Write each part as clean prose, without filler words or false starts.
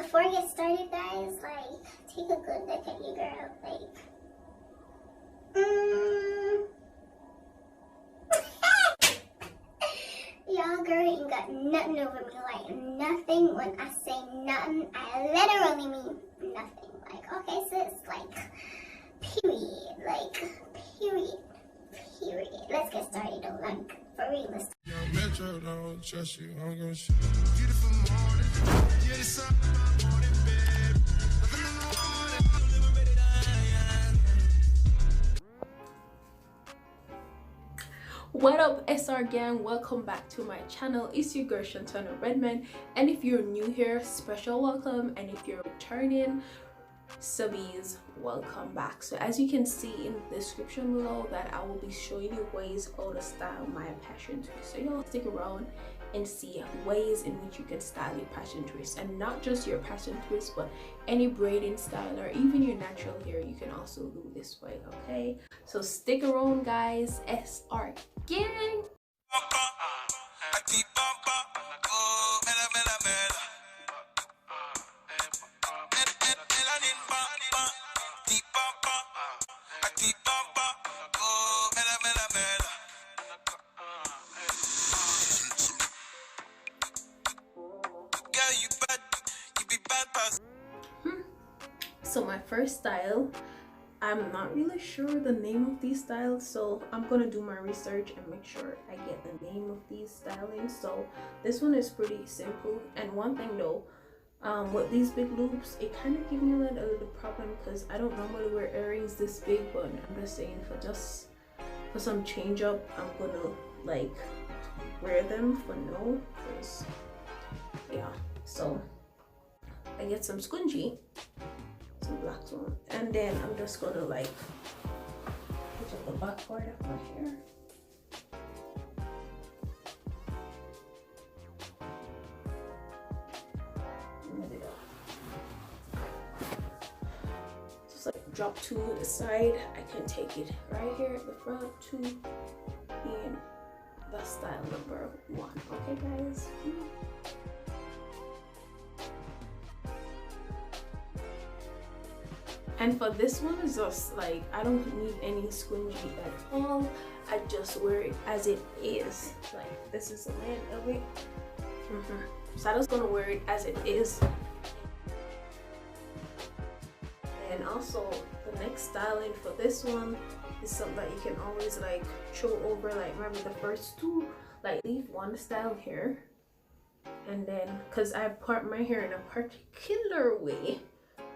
before I get started, guys, like, take a good look at your girl. Like, y'all girl ain't got nothing over me. Like, nothing. When I say nothing, I literally mean nothing. Like, okay, sis, like, period. Like, period. Period. Let's get started, though. Like, for real, let's. Metro don't trust you, I'm gonna shoot. Beautiful morning, yeah, the sun morning, babe. Nothing in the morning, ready to What up, SR gang? Welcome back to my channel. It's your girl Shantana Redman, and if you're new here, special welcome, and if you're returning subbies, welcome back. So as you can see in the description below, that I will be showing you ways how to style my passion twist. So y'all stick around and see ways in which you can style your passion twist, and not just your passion twist, but any braiding style or even your natural hair, you can also do this way. Okay, so stick around, guys. SR gang. So my first style, I'm not really sure the name of these styles, so I'm gonna do my research and make sure I get the name of these stylings. So this one is pretty simple, and one thing though, with these big loops, it kind of gives me a little problem because I don't normally wear earrings this big, but I'm just saying for some change up, I'm gonna like wear them for now, because yeah. So I get some scrunchie, some black one, and then I'm just gonna like put up the back part of my hair. Just like drop two to the side. I can take it right here at the front, two being the style number one. Okay, guys. And for this one, it's just like I don't need any scrunchie at all. I just wear it as it is. Like, this is the length of it. So I'm just gonna wear it as it is. And also the next styling for this one is something that you can always like show over. Like, remember the first two, like leave one style here, and then because I part my hair in a particular way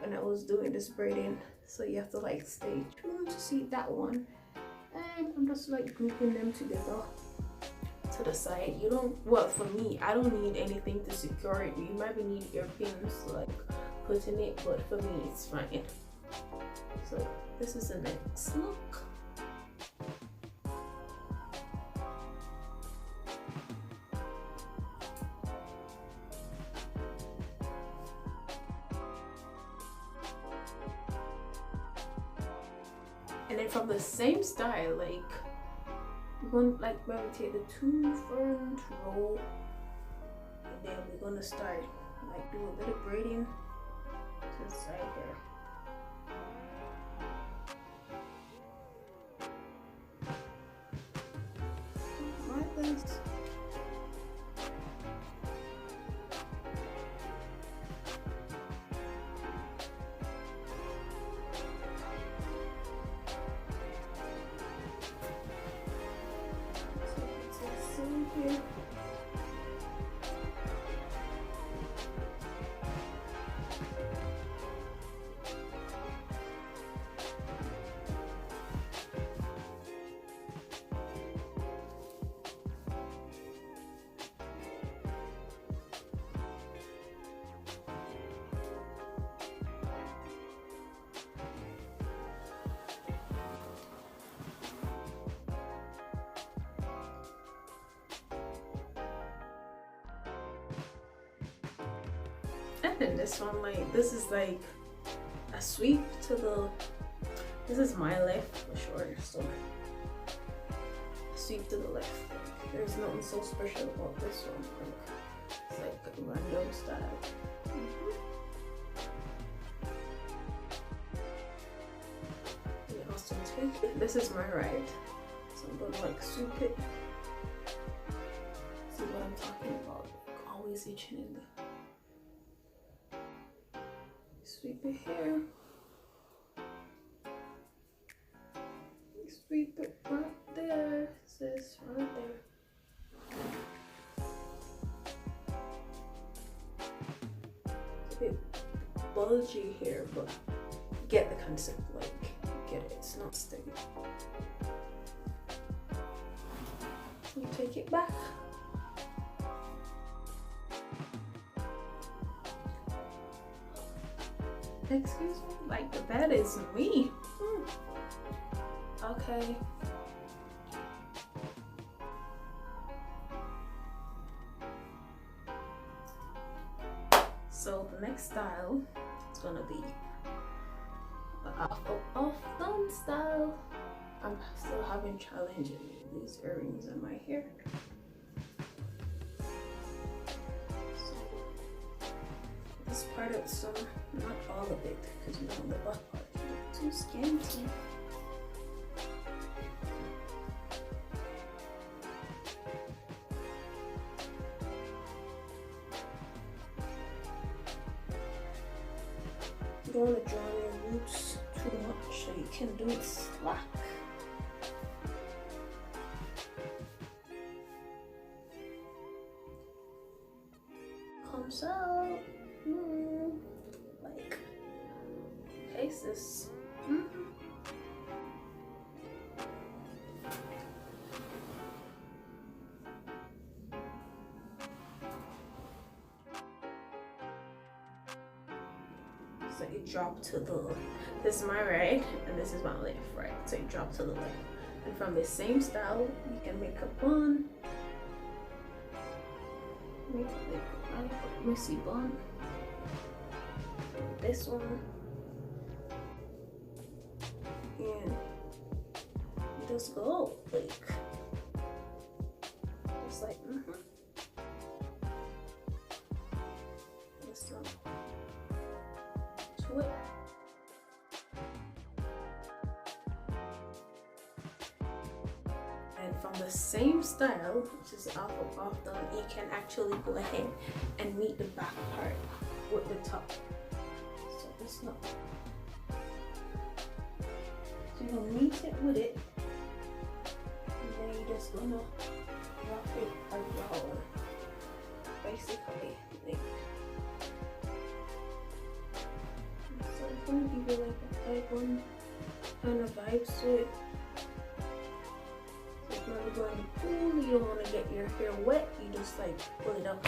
when I was doing this braiding, so you have to like stay tuned to see that one. And I'm just like grouping them together to the side. You don't, well, for me, I don't need anything to secure it. You might need earpins to like put in it, but for me it's fine. So this is the next look. And then from the same style, like we're gonna like take the two front row, and then we're gonna start like do a bit of braiding to the side here. Like this. Here. And then this one, like, this is like a sweep to the, this is my left for sure, so sweep to the left. There's nothing so special about this one. Like, it's like a random style. take it. This is my right, so I'm gonna like sweep it. See what I'm talking about? Like, always itching in the. Sweep it here. Sweep it right there. Sis, right there. It's a bit bulgy here, but get the concept. Like, get it. It's not steady. You take it back. Excuse me? Like, the bed is me. Okay. So the next style is gonna be the off done style. I'm still having challenge in these earrings in my hair. So this part of some, not all of it, because you know the butt part is too scanty. You don't want to draw your roots too much, so you can do it slack. Comes out like faces. So you drop to the left. This is my right and this is my left, right? So you drop to the left. And from the same style, you can make a bun. Make a messy bun. This one. And just go like, just like, This one. To it. And from the same style, which is off done, you can actually go ahead and meet the back part with the top. So it's not. So you're gonna meet it with it, and then you're just gonna wrap it around, basically. Like, so it's gonna give you like a type one kind of vibe to it. So if you're going to the pool, you don't want to get your hair wet, you just like pull it up.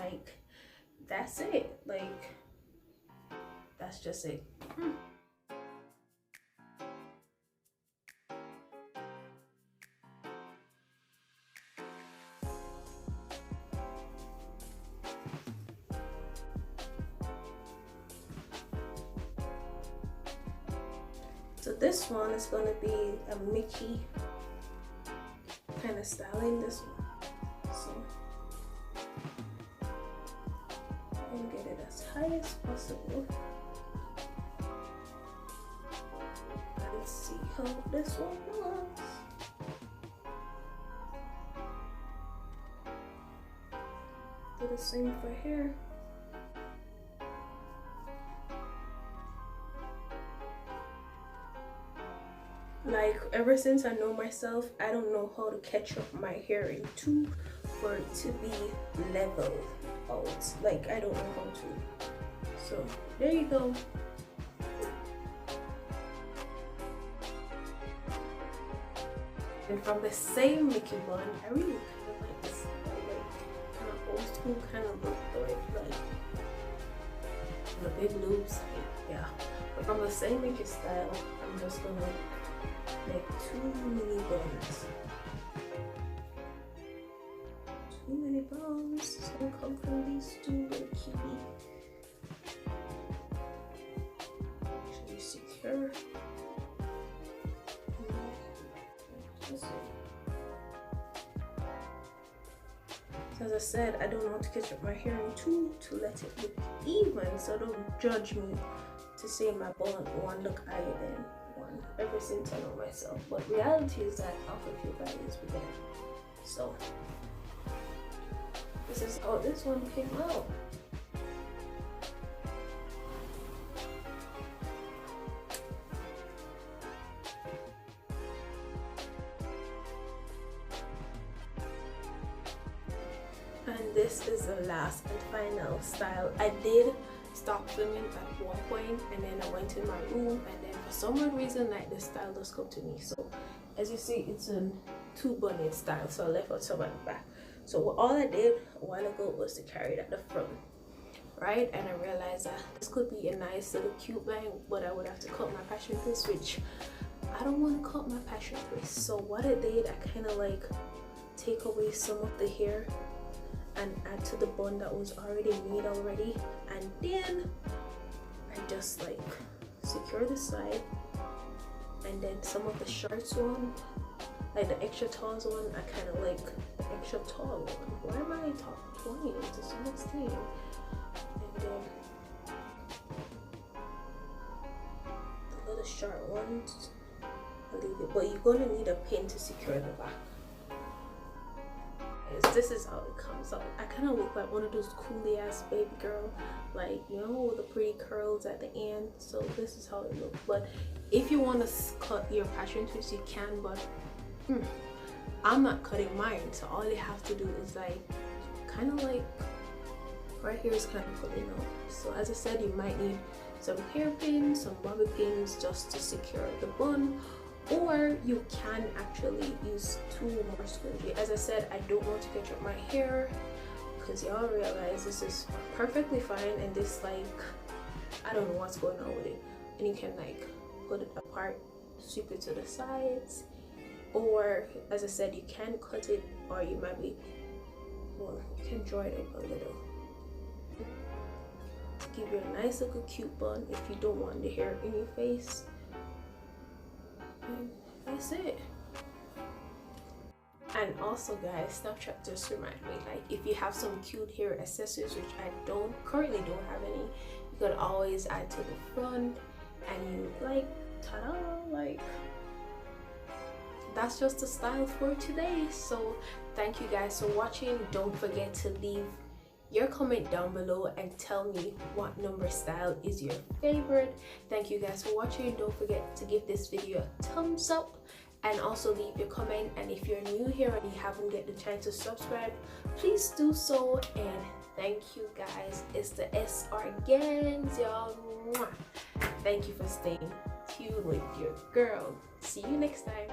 Like, that's it. Like, that's just it. So this one is going to be a Mickey kind of styling, this one. So I'm going to get it as high as possible. And see how this one looks. Do the same for hair. Like, ever since I know myself, I don't know how to catch up my hair in two for it to be level out. Like, I don't know how to. So there you go. And from the same Mickey bun, I really kind of like this, like kind of old school kind of look, like the big loops, yeah. But from the same Mickey style, I'm just gonna make 2 mini buns. 2 mini buns. It's gonna come from these 2 little cutie. Make sure you secure. So as I said, I don't know how to catch up my hair in two to let it look even. So don't judge me to say my bun one look higher than one. ever since I know myself. But reality is that alpha cute guy is beginner. So this is how this one came out. And this is the last and final style. I did stop filming at one point, and then I went in my room, and then for some weird reason, like, the style does come to me. So as you see, it's a two bunny style, so I left out some at the back. So all I did a while ago was to carry it at the front, right? And I realized that this could be a nice little cute bang, but I would have to cut my passion twist, which I don't want to cut my passion twist. So what I did, I kind of like take away some of the hair and add to the bun that was already made already, and then I just like secure the side, and then some of the shorts one, like the extra tall one, I kind of like the extra tall one. Why am I talking to so much thing? And then the little short ones, I leave it, but you're gonna need a pin to secure the back. This is how it comes out. I kind of look like one of those coolie ass baby girl, like, you know, with the pretty curls at the end. So this is how it looks. But if you want to cut your passion twist, you can, but I'm not cutting mine. So all you have to do is like kind of like right here is kind of pulling out. So as I said, you might need some hairpins, some bobby pins just to secure the bun, or you can actually use two more scrunchie. As I said, I don't want to catch up my hair because y'all realize this is perfectly fine, and this, like, I don't know what's going on with it. And you can like put it apart, sweep it to the sides, or as I said, you can cut it, or you might be, well, you can draw it up a little to give you a nice little cute bun if you don't want the hair in your face. And that's it. And also guys, Snapchat just reminded me, like, if you have some cute hair accessories, which I currently don't have any, you could always add to the front, and you like, ta-da, like, that's just the style for today. So thank you guys for watching. Don't forget to leave your comment down below and tell me what number style is your favorite. Thank you guys for watching. Don't forget to give this video a thumbs up, and also leave your comment. And if you're new here and you haven't get the chance to subscribe, please do so. And thank you guys. It's the SR Gangs, y'all. Thank you for staying tuned with your girl. See you next time.